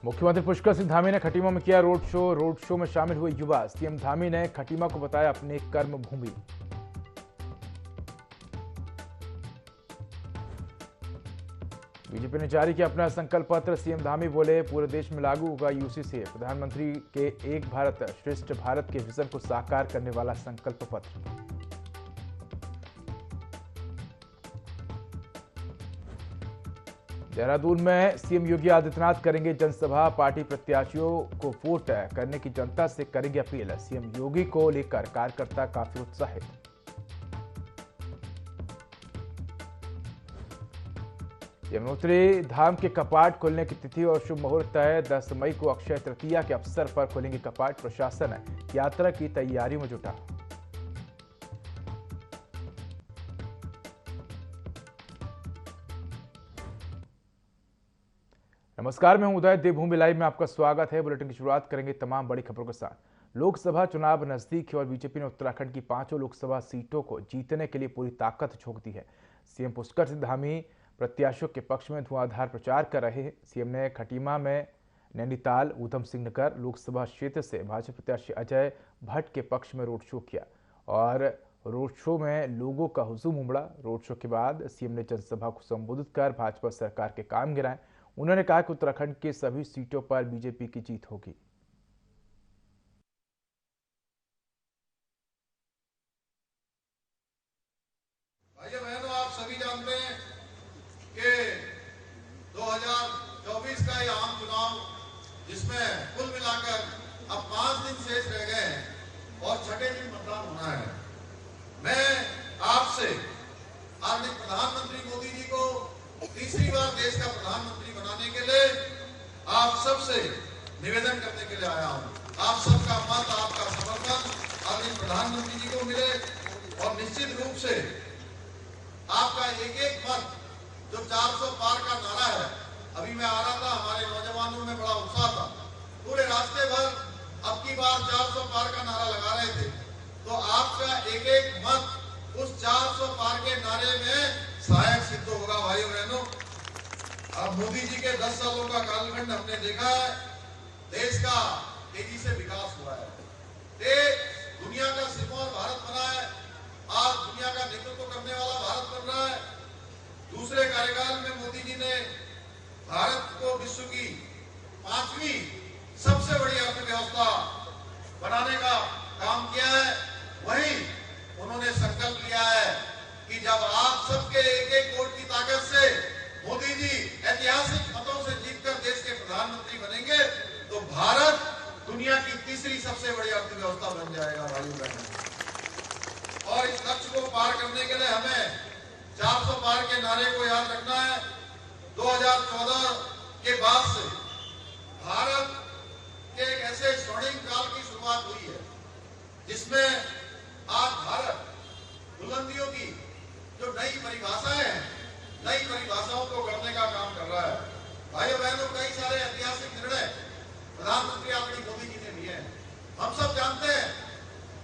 मुख्यमंत्री पुष्कर सिंह धामी ने खटीमा में किया रोड शो में शामिल हुए युवा। सीएम धामी ने खटीमा को बताया अपनी कर्म भूमि। बीजेपी ने जारी किया अपना संकल्प पत्र। सीएम धामी बोले पूरे देश में लागू होगा यूसीसी। प्रधानमंत्री के एक भारत श्रेष्ठ भारत के विजन को साकार करने वाला संकल्प पत्र। देहरादून में सीएम योगी आदित्यनाथ करेंगे जनसभा। पार्टी प्रत्याशियों को वोट करने की जनता से करेंगे अपील। सीएम योगी को लेकर कार्यकर्ता काफी उत्साहित। यमुनोत्री धाम के कपाट खोलने की तिथि और शुभ मुहूर्त तय। 10 मई को अक्षय तृतीया के अवसर पर खोलेंगे कपाट। प्रशासन यात्रा की तैयारियों में जुटा। नमस्कार, मैं हूं उदय। देवभूमि लाइव में आपका स्वागत है। बुलेटिन की शुरुआत करेंगे तमाम बड़ी खबरों के साथ। लोकसभा चुनाव नजदीक है और बीजेपी ने उत्तराखंड की 5 लोकसभा सीटों को जीतने के लिए पूरी ताकत झोंक दी है। सीएम पुष्कर सिंह धामी प्रत्याशियों के पक्ष में धुआंधार प्रचार कर रहे हैं। सीएम ने खटीमा में नैनीताल, ऊधम सिंह नगर लोकसभा क्षेत्र से भाजपा प्रत्याशी अजय भट्ट के पक्ष में रोड शो किया और रोड शो में लोगों का हुजूम उमड़ा। रोड शो के बाद सीएम ने जनसभा को संबोधित कर भाजपा सरकार के काम गिनाए। उन्होंने कहा कि उत्तराखंड के सभी सीटों पर बीजेपी की जीत होगी। भाइयों बहनों, आप सभी जानते हैं कि 2024 का ये आम चुनाव, जिसमें कुल मिलाकर अब 5 दिन शेष रह गए हैं और छठे दिन मतदान होना है। मैं आपसे आदरणीय प्रधानमंत्री मोदी जी को तीसरी बार देश का प्रधानमंत्री बनाने के लिए आप सबसे निवेदन करने के लिए आया हूं। आप सबका मत, आपका समर्थन आदरणीय प्रधानमंत्री जी को मिले और निश्चित रूप से आपका एक एक मत, जो 400 पार का नारा है, अभी मैं आ रहा था, हमारे नौजवानों में बड़ा उत्साह था, पूरे रास्ते भर अब की बार 400 पार का नारा लगा रहे थे। तो आपका एक एक मत उस 400 पार के नारे में सहायक सिद्ध होगा। भाइयों बहनों, अब मोदी जी के 10 सालों का कालखंड हमने देखा है। देश का तेजी से विकास हुआ है। देश दुनिया का सिरमौर भारत बना है। आज दुनिया का नेतृत्व करने वाला भारत बन रहा है। दूसरे कार्यकाल में मोदी जी ने भारत को विश्व की 5वीं सबसे बड़ी अर्थव्यवस्था बनाने का काम किया है। वहीं उन्होंने संकल्प लिया है कि जब आप सबके एक एक वोट की ताकत से मोदी जी ऐतिहासिक मतों से जीतकर देश के प्रधानमंत्री बनेंगे तो भारत दुनिया की तीसरी सबसे बड़ी अर्थव्यवस्था बन जाएगा। भाइयों बहनों, और इस लक्ष्य को पार करने के लिए हमें 400 पार के नारे को याद रखना है। 2014 के बाद से भारत के एक ऐसे स्वर्णिम काल की शुरुआत हुई है जिसमें आज भारत बुलंदियों की जो नई परिभाषाएं हैं, नई परिभाषाओं को करने का काम कर रहा है। भाइयों बहनों, कई सारे ऐतिहासिक निर्णय प्रधानमंत्री आदरणीय मोदी जी ने लिए हैं। हम सब जानते हैं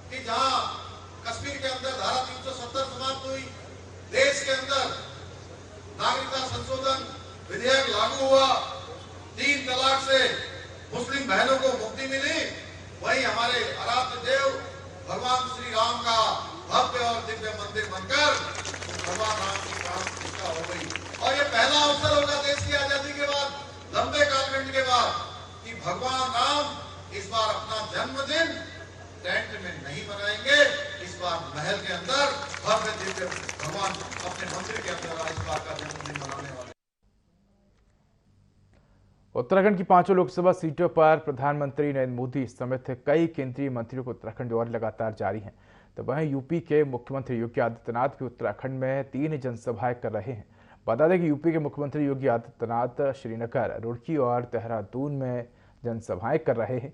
कि जहां कश्मीर के अंदर धारा 370 समाप्त हुई, देश के अंदर नागरिकता संशोधन विधेयक लागू हुआ, 3 तलाक से मुस्लिम बहनों को मुक्ति मिली, वहीं हमारे आराध्य देव भगवान श्री राम का भव्य और दिव्य मंदिर बनकर भगवान राम की प्राण प्रतिष्ठा हो गई। और ये पहला अवसर होगा देश की आजादी के बाद, लंबे कालखंड के बाद, कि भगवान राम इस बार अपना जन्मदिन टेंट में नहीं मनाएंगे। इस बार महल के अंदर भव्य दिव्य भगवान अपने मंदिर के अंदर इस बार का जन्मदिन मनाने वाले। उत्तराखंड की 5 लोकसभा सीटों पर प्रधानमंत्री नरेंद्र मोदी समेत कई केंद्रीय मंत्रियों को उत्तराखंड दौरे लगातार जारी हैं। तो वहीं यूपी के मुख्यमंत्री योगी आदित्यनाथ भी उत्तराखंड में 3 जनसभाएं कर रहे हैं। बता दें कि यूपी के मुख्यमंत्री योगी आदित्यनाथ श्रीनगर, रुड़की और देहरादून में जनसभाएं कर रहे हैं।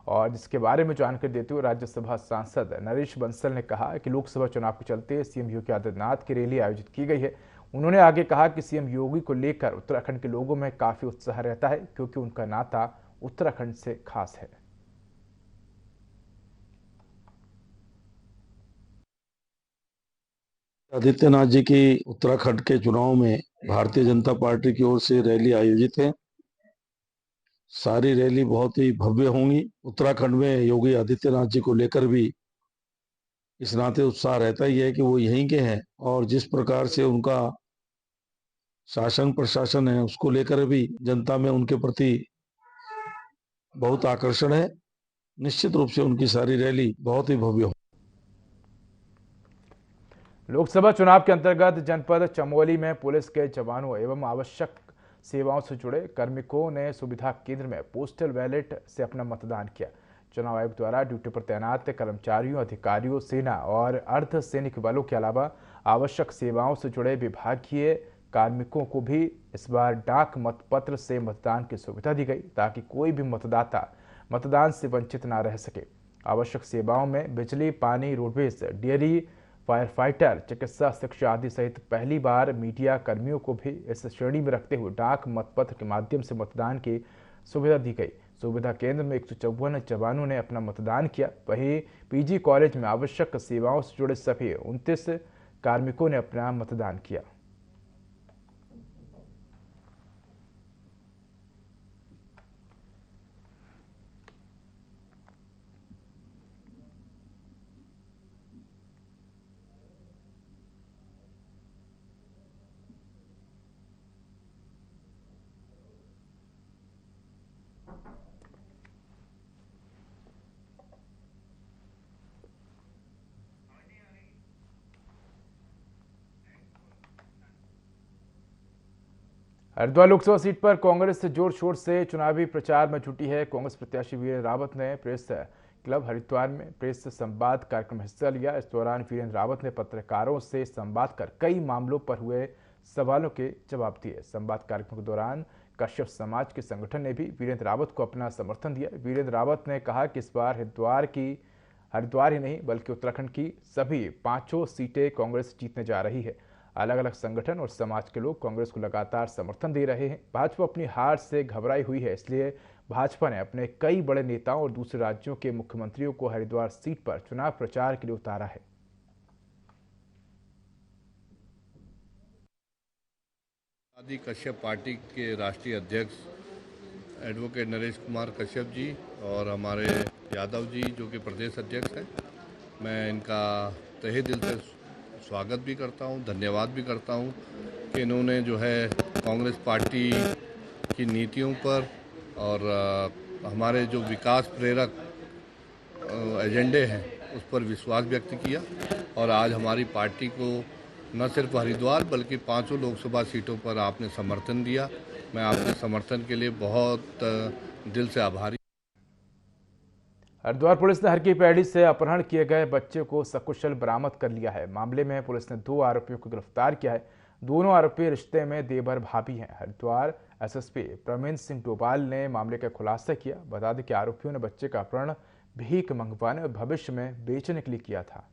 और जिसके बारे में जानकारी देते हुए राज्यसभा सांसद नरेश बंसल ने कहा कि लोकसभा चुनाव के चलते सीएम योगी आदित्यनाथ की रैली आयोजित की गई है। उन्होंने आगे कहा कि सीएम योगी को लेकर उत्तराखंड के लोगों में काफी उत्साह रहता है क्योंकि उनका नाता उत्तराखंड से खास है। आदित्यनाथ जी की उत्तराखंड के चुनाव में भारतीय जनता पार्टी की ओर से रैली आयोजित है। सारी रैली बहुत ही भव्य होंगी। उत्तराखंड में योगी आदित्यनाथ जी को लेकर भी इस नाते उत्साह रहता ही है कि वो यहीं के हैं, और जिस प्रकार से उनका शासन प्रशासन है उसको लेकर भी जनता में उनके प्रति बहुत आकर्षण है। निश्चित रूप से उनकी सारी रैली बहुत ही भव्य हो। लोकसभा चुनाव के अंतर्गत जनपद चमोली में पुलिस के जवानों एवं आवश्यक सेवाओं से जुड़े कार्मिकों ने सुविधा केंद्र में पोस्टल बैलेट से अपना मतदान किया। चुनाव आयोग द्वारा ड्यूटी पर तैनात कर्मचारियों, अधिकारियों, सेना और अर्ध सैनिक बलों के अलावा आवश्यक सेवाओं से जुड़े विभागीय कार्मिकों को भी इस बार डाक मतपत्र से मतदान की सुविधा दी गई, ताकि कोई भी मतदाता मतदान से वंचित न रह सके। आवश्यक सेवाओं में बिजली, पानी, रोडवेज, डेयरी, फायर फाइटर, चिकित्सा, शिक्षा आदि सहित पहली बार मीडिया कर्मियों को भी इस श्रेणी में रखते हुए डाक मतपत्र के माध्यम से मतदान की सुविधा दी गई। सुविधा केंद्र में 154 जवानों ने अपना मतदान किया। वहीं पीजी कॉलेज में आवश्यक सेवाओं से जुड़े सभी 29 कार्मिकों ने अपना मतदान किया। हरिद्वार लोकसभा सीट पर कांग्रेस जोर शोर से चुनावी प्रचार में जुटी है। कांग्रेस प्रत्याशी वीरेंद्र रावत ने प्रेस क्लब हरिद्वार में प्रेस संवाद कार्यक्रम में हिस्सा लिया। इस दौरान वीरेंद्र रावत ने पत्रकारों से संवाद कर कई मामलों पर हुए सवालों के जवाब दिए। संवाद कार्यक्रम के दौरान कश्यप समाज के संगठन ने भी वीरेंद्र रावत को अपना समर्थन दिया। वीरेंद्र रावत ने कहा कि इस बार हरिद्वार ही नहीं बल्कि उत्तराखंड की सभी 5 सीटें कांग्रेस जीतने जा रही है। अलग अलग संगठन और समाज के लोग कांग्रेस को लगातार समर्थन दे रहे हैं। भाजपा अपनी हार से घबराई हुई है, इसलिए भाजपा ने अपने कई बड़े नेताओं और दूसरे राज्यों के मुख्यमंत्रियों को हरिद्वार सीट पर चुनाव प्रचार के लिए उतारा है। आदि कश्यप पार्टी के राष्ट्रीय अध्यक्ष एडवोकेट नरेश कुमार कश्यप जी और हमारे यादव जी जो कि प्रदेश अध्यक्ष हैं, मैं इनका तहे दिल से स्वागत भी करता हूं, धन्यवाद भी करता हूं कि इन्होंने जो है कांग्रेस पार्टी की नीतियों पर और हमारे जो विकास प्रेरक एजेंडे हैं उस पर विश्वास व्यक्त किया और आज हमारी पार्टी को न सिर्फ हरिद्वार बल्कि 5 लोकसभा सीटों पर आपने समर्थन दिया। मैं आपके समर्थन के लिए बहुत दिल से आभारी। हरिद्वार पुलिस ने हरकी पैड़ी से अपहरण किए गए बच्चे को सकुशल बरामद कर लिया है। मामले में पुलिस ने 2 आरोपियों को गिरफ्तार किया है। दोनों आरोपी रिश्ते में देवर भाभी हैं। हरिद्वार एसएसपी प्रवीण सिंह डोभाल ने मामले का खुलासा किया। बता दें कि आरोपियों ने बच्चे का अपहरण भीख मंगवाने और भविष्य में बेचने के लिए किया था।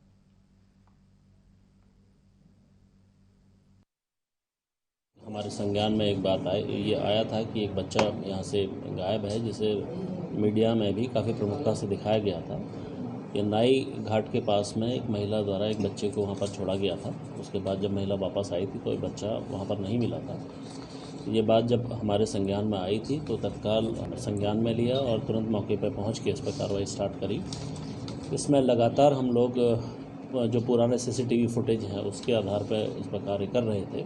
हमारे संज्ञान में एक बात ये आया था कि एक बच्चा यहाँ से गायब है, जिसे मीडिया में भी काफ़ी प्रमुखता से दिखाया गया था। ये नाई घाट के पास में एक महिला द्वारा एक बच्चे को वहाँ पर छोड़ा गया था। उसके बाद जब महिला वापस आई थी तो ये बच्चा वहाँ पर नहीं मिला था। ये बात जब हमारे संज्ञान में आई थी तो तत्काल संज्ञान में लिया और तुरंत मौके पर पहुँच के इस पर कार्रवाई स्टार्ट करी। इसमें लगातार हम लोग जो पुराने CCTV फुटेज हैं उसके आधार पर इस पर कार्य कर रहे थे।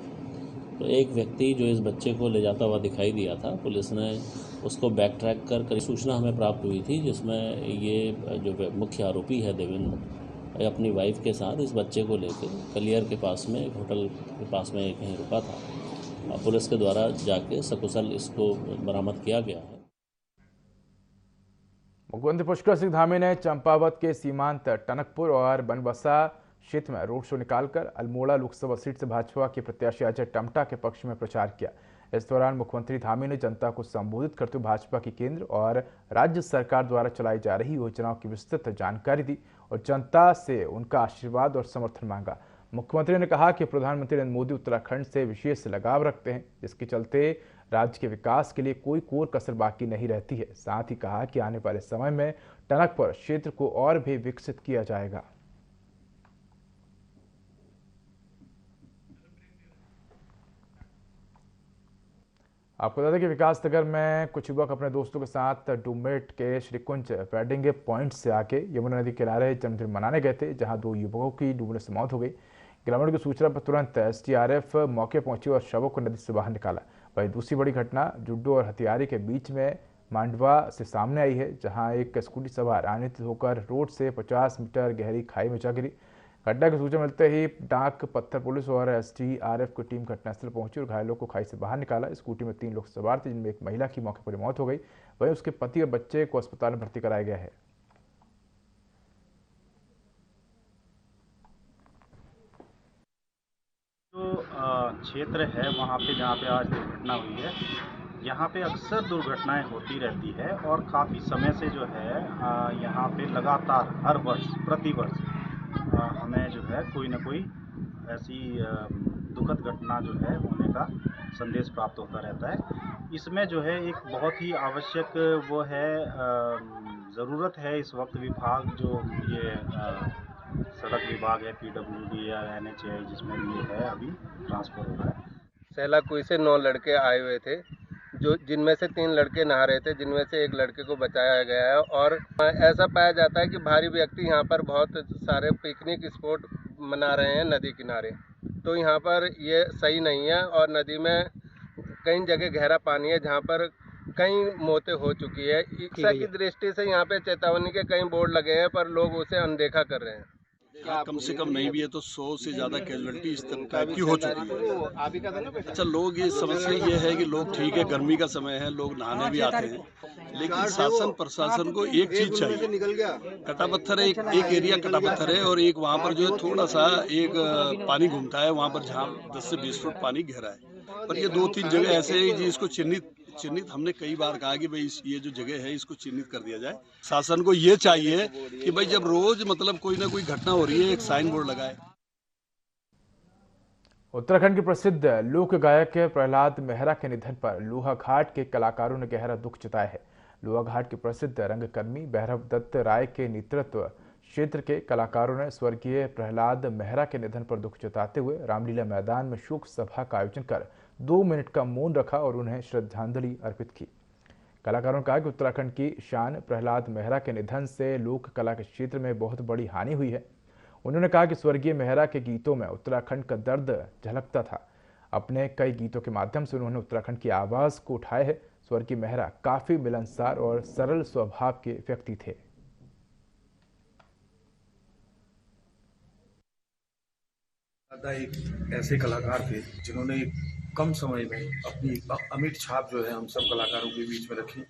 तो एक व्यक्ति जो इस बच्चे को ले जाता हुआ दिखाई दिया था, पुलिस ने उसको बैक ट्रैक कर सूचना हमें प्राप्त हुई थी, जिसमें ये जो मुख्य आरोपी है देवेंद्र अपनी वाइफ के साथ इस बच्चे को लेकर कलियर के पास में एक होटल के पास में कहीं रुका था और पुलिस के द्वारा जाके सकुशल इसको बरामद किया गया है। मुख्यमंत्री पुष्कर सिंह धामी ने चंपावत के सीमांत टनकपुर और बनबसा क्षेत्र में रोड शो निकालकर अल्मोड़ा लोकसभा सीट से भाजपा के प्रत्याशी अजय टम्टा के पक्ष में प्रचार किया। इस दौरान मुख्यमंत्री धामी ने जनता को संबोधित करते हुए भाजपा की केंद्र और राज्य सरकार द्वारा चलाई जा रही योजनाओं की विस्तृत जानकारी दी और जनता से उनका आशीर्वाद और समर्थन मांगा। मुख्यमंत्री ने कहा कि प्रधानमंत्री नरेंद्र मोदी उत्तराखंड से विशेष लगाव रखते हैं, जिसके चलते राज्य के विकास के लिए कोई कोर कसर बाकी नहीं रहती है। साथ ही कहा कि आने वाले समय में टनकपुर क्षेत्र को और भी विकसित किया जाएगा। आपको बता दें कि विकास नगर में कुछ युवक अपने दोस्तों के साथ डूमेट के श्रीकुंज पैडिंग पॉइंट से आके यमुना नदी किनारे जन्मदिन मनाने गए थे, जहां 2 युवकों की डूबने से मौत हो गई। ग्रामीणों की सूचना पर तुरंत एसडीआरएफ मौके पहुंची और शवों को नदी से बाहर निकाला। वहीं दूसरी बड़ी घटना जुड्डू और हथियारी के बीच में मांडवा से सामने आई है, जहां एक स्कूटी सवार अनियंत्रित होकर रोड से 50 मीटर गहरी खाई में जा गिरी। घटना की सूचना मिलते ही डाक पत्थर पुलिस और एसडीआरएफ की टीम घटनास्थल पहुंची और घायलों को खाई से बाहर निकाला। स्कूटी में 3 लोग सवार थे, जिनमें एक महिला की मौके पर मौत हो गई। वहीं उसके पति और बच्चे को अस्पताल में भर्ती कराया गया है। जो क्षेत्र है वहाँ पे जहाँ पे आज दुर्घटना हुई है, यहाँ पे अक्सर दुर्घटनाएं होती रहती है और काफ़ी समय से जो है यहाँ पे लगातार हर वर्ष प्रतिवर्ष हमें जो है कोई ना कोई ऐसी दुखद घटना जो है होने का संदेश प्राप्त होता रहता है। इसमें जो है एक बहुत ही आवश्यक वो है ज़रूरत है इस वक्त विभाग जो ये सड़क विभाग है, पीडब्ल्यूडी या एनएचएआई जिसमें ये है अभी ट्रांसफर हो रहा है। सहलाकुई से 9 लड़के आए हुए थे, जो जिनमें से 3 लड़के नहा रहे थे, जिनमें से एक लड़के को बचाया गया है। और ऐसा पाया जाता है कि भारी व्यक्ति यहाँ पर बहुत सारे पिकनिक स्पॉट मना रहे हैं नदी किनारे, तो यहाँ पर ये सही नहीं है। और नदी में कई जगह गहरा पानी है जहाँ पर कई मौतें हो चुकी है। शिक्षा की दृष्टि से यहाँ पे चेतावनी के कई बोर्ड लगे हैं, पर लोग उसे अनदेखा कर रहे हैं। कम से कम नहीं भी है तो 100 से ज़्यादा कैजुअलिटी इस टाइप की हो चुकी है। अच्छा, लोग ये समस्या ये है कि लोग ठीक है गर्मी का समय है, लोग नहाने भी आते हैं, लेकिन शासन प्रशासन को एक चीज चाहिए। कटा पत्थर है, एक एरिया कटा पत्थर है और एक वहाँ पर जो है थोड़ा सा एक पानी घूमता है, वहाँ पर जहाँ 10 से 20 फुट पानी गहरा है। पर ये 2-3 जगह ऐसे है जिसको चिन्हित हमने कई बार कहा कि भाई ये जो जगह है इसको चिन्हित कर दिया जाए। शासन को ये चाहिए कि भाई जब रोज मतलब कोई ना कोई घटना हो रही है एक साइन बोर्ड लगाए। उत्तराखंड के प्रसिद्ध लोक गायक प्रहलाद मेहरा के निधन पर लोहाघाट के कलाकारों ने गहरा दुख जताया है। लोहाघाट के प्रसिद्ध रंगकर्मी भैरव दत्त राय के नेतृत्व क्षेत्र के कलाकारों ने स्वर्गीय प्रहलाद मेहरा के निधन पर दुख जताते हुए रामलीला मैदान में शोक सभा का आयोजन कर 2 मिनट का मौन रखा और उन्हें श्रद्धांजलि अर्पित की। कलाकारों ने कहा कि उत्तराखंड की शान प्रहलाद मेहरा के निधन से लोक कला के क्षेत्र में बहुत बड़ी हानि हुई है। उन्होंने कहा कि स्वर्गीय मेहरा के गीतों में उत्तराखंड का दर्द झलकता था। अपने कई गीतों के माध्यम से उन्होंने उत्तराखंड की आवाज को उठाया है। स्वर्गीय मेहरा काफी मिलनसार और सरल स्वभाव के व्यक्ति थे। एक ऐसे कलाकार थे जिन्होंने कम समय में अपनी अमिट छाप जो है हम सब कलाकारों के बीच में रखी।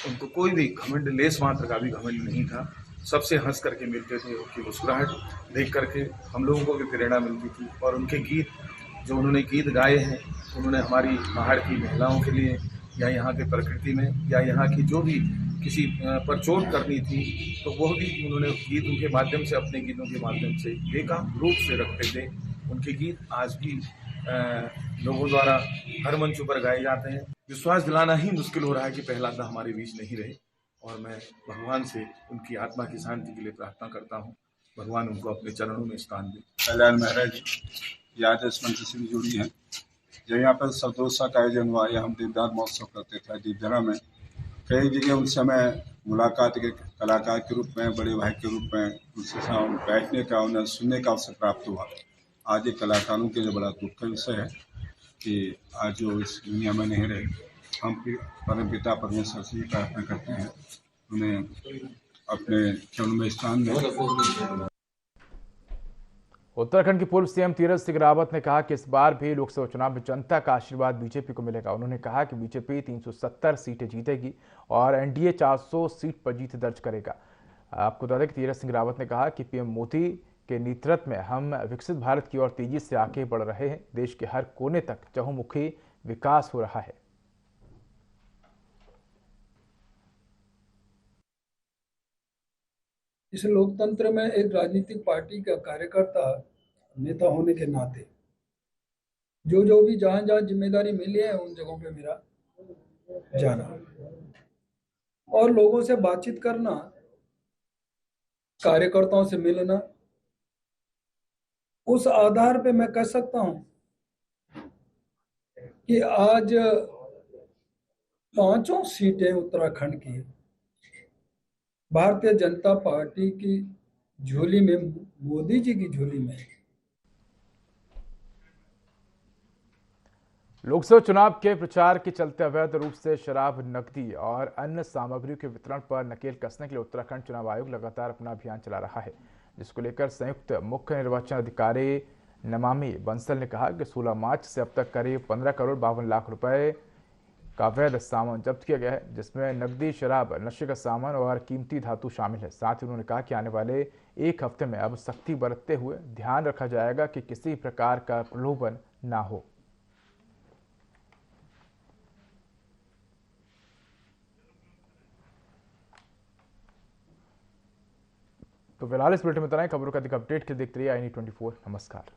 उनको कोई भी घमंड, लेस मात्र का भी घमंड नहीं था। सबसे हंस करके मिलते थे। उनकी मुस्कुराहट देख करके हम लोगों को भी प्रेरणा मिलती थी। और उनके गीत जो उन्होंने गीत गाए हैं, उन्होंने हमारी पहाड़ की महिलाओं के लिए या यहाँ के प्रकृति में या यहाँ की जो भी किसी पर चोट करनी थी, तो वह भी उन्होंने गीत उनके माध्यम से, अपने गीतों के माध्यम से बेकाम रूप से रखते थे। उनके गीत आज भी लोगों द्वारा हर मंचों पर गाए जाते हैं। विश्वास दिलाना ही मुश्किल हो रहा है कि प्रहलाद हमारे बीच नहीं रहे, और मैं भगवान से उनकी आत्मा की शांति के लिए प्रार्थना करता हूँ। भगवान उनको अपने चरणों में स्थान दे। प्रहलाद मेहरा जी याद इस मंच से भी जुड़ी है। जब यहाँ पर सदोत्सव का आयोजन हुआ या हम दीपदार महोत्सव करते थे दीपदरा में, कई जगह उस समय मुलाकात के कलाकार के रूप में, बड़े भाई के रूप में उनसे बैठने का, उन्हें सुनने का अवसर प्राप्त हुआ। आज एक कलाकारों के लिए बड़ा दुख का विषय है कि आज जो इस दुनिया में नहीं रहे। हम परम पिता परमेश्वर से प्रार्थना करते हैं उन्हें अपने चरणों में स्थान दें। उत्तराखंड के पूर्व सीएम तीरथ सिंह रावत ने कहा कि इस बार भी लोकसभा चुनाव में जनता का आशीर्वाद बीजेपी को मिलेगा। उन्होंने कहा कि बीजेपी 370 सीटें जीतेगी और एनडीए 400 सीट पर जीत दर्ज करेगा। आपको बता दें कि तीरथ सिंह रावत ने कहा कि पीएम मोदी के नेतृत्व में हम विकसित भारत की ओर तेजी से आगे बढ़ रहे हैं। देश के हर कोने तक चहुमुखी विकास हो रहा है। इस लोकतंत्र में एक राजनीतिक पार्टी का कार्यकर्ता, नेता होने के नाते जो भी जहां जिम्मेदारी मिली है उन जगहों पे मेरा जाना और लोगों से बातचीत करना, कार्यकर्ताओं से मिलना, उस आधार पे मैं कह सकता हूं कि आज पांचों सीटें उत्तराखंड की भारतीय जनता पार्टी की झोली में, मोदी जी की झोली में। लोकसभा चुनाव के प्रचार के चलते अवैध रूप से शराब, नकदी और अन्य सामग्रियों के वितरण पर नकेल कसने के लिए उत्तराखंड चुनाव आयोग लगातार अपना अभियान चला रहा है, जिसको लेकर संयुक्त मुख्य निर्वाचन अधिकारी नमामि बंसल ने कहा कि 16 मार्च से अब तक करीब 15 करोड़ 52 लाख रुपए का अवैध सामान जब्त किया गया है, जिसमें नकदी, शराब, नशे का सामान और कीमती धातु शामिल है। साथ ही उन्होंने कहा कि आने वाले एक हफ्ते में अब सख्ती बरतते हुए ध्यान रखा जाएगा कि किसी प्रकार का प्रलोभन ना हो। तो फिलहाल इस बुलेटिन में इतना ही। खबरों का अधिक अपडेट के लिए देखते रहिए i24। नमस्कार।